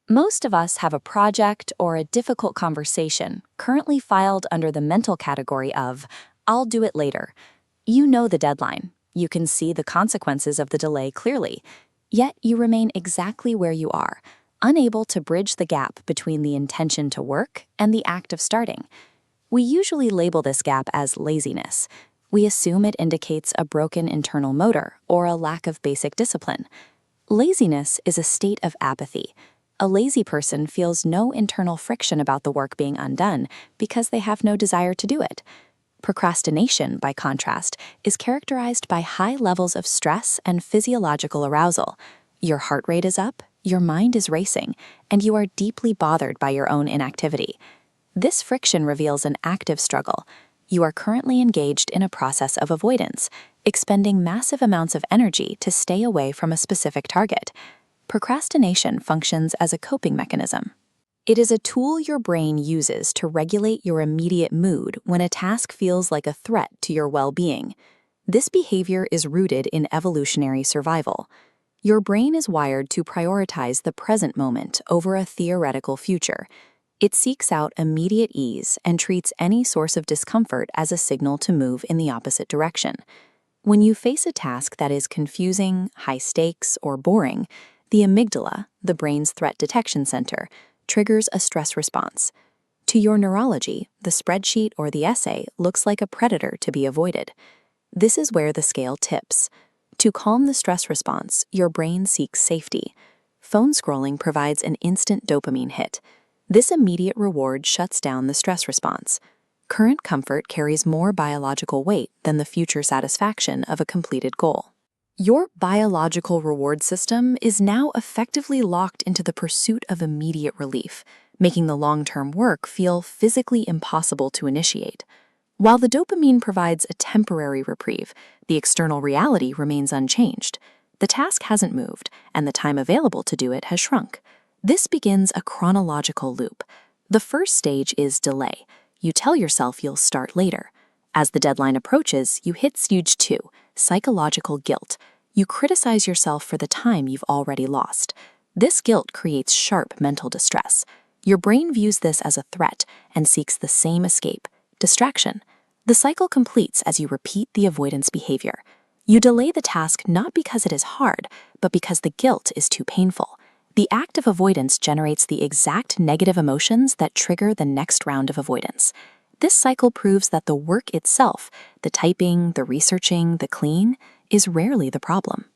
Most of us have a project or a difficult conversation currently filed under the mental category of, "I'll do it later." You know the deadline. You can see the consequences of the delay clearly. Yet you remain exactly where you are, unable to bridge the gap between the intention to work and the act of starting. We usually label this gap as laziness. We assume it indicates a broken internal motor or a lack of basic discipline. Laziness is a state of apathy. A lazy person feels no internal friction about the work being undone because they have no desire to do it. Procrastination, by contrast, is characterized by high levels of stress and physiological arousal. Your heart rate is up, your mind is racing, and you are deeply bothered by your own inactivity. This friction reveals an active struggle. You are currently engaged in a process of avoidance, expending massive amounts of energy to stay away from a specific target. Procrastination functions as a coping mechanism. It is a tool your brain uses to regulate your immediate mood when a task feels like a threat to your well-being. This behavior is rooted in evolutionary survival. Your brain is wired to prioritize the present moment over a theoretical future. It seeks out immediate ease and treats any source of discomfort as a signal to move in the opposite direction. When you face a task that is confusing, high stakes, or boring, the amygdala, the brain's threat detection center, triggers a stress response. To your neurology, the spreadsheet or the essay looks like a predator to be avoided. This is where the scale tips. To calm the stress response, your brain seeks safety. Phone scrolling provides an instant dopamine hit. This immediate reward shuts down the stress response. Current comfort carries more biological weight than the future satisfaction of a completed goal. Your biological reward system is now effectively locked into the pursuit of immediate relief, making the long-term work feel physically impossible to initiate. While the dopamine provides a temporary reprieve, the external reality remains unchanged. The task hasn't moved, and the time available to do it has shrunk. This begins a chronological loop. The first stage is delay. You tell yourself you'll start later. As the deadline approaches, you hit stage 2, psychological guilt. You criticize yourself for the time you've already lost. This guilt creates sharp mental distress. Your brain views this as a threat and seeks the same escape, distraction. The cycle completes as you repeat the avoidance behavior. You delay the task not because it is hard, but because the guilt is too painful. The act of avoidance generates the exact negative emotions that trigger the next round of avoidance. This cycle proves that the work itself, the typing, the researching, the clean, is rarely the problem.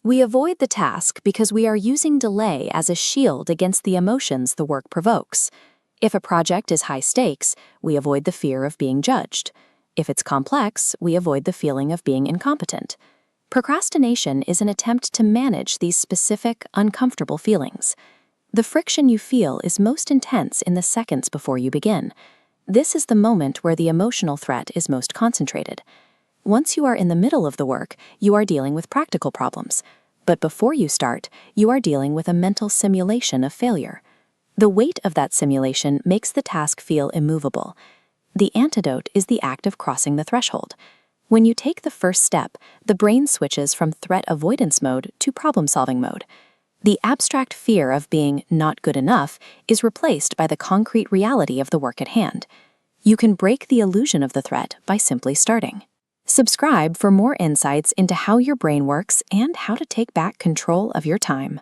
We avoid the task because we are using delay as a shield against the emotions the work provokes. If a project is high stakes, we avoid the fear of being judged. If it's complex, we avoid the feeling of being incompetent. Procrastination is an attempt to manage these specific, uncomfortable feelings. The friction you feel is most intense in the seconds before you begin. This is the moment where the emotional threat is most concentrated. Once you are in the middle of the work, you are dealing with practical problems. But before you start, you are dealing with a mental simulation of failure. The weight of that simulation makes the task feel immovable. The antidote is the act of crossing the threshold. When you take the first step, the brain switches from threat avoidance mode to problem-solving mode. The abstract fear of being not good enough is replaced by the concrete reality of the work at hand. You can break the illusion of the threat by simply starting. Subscribe for more insights into how your brain works and how to take back control of your time.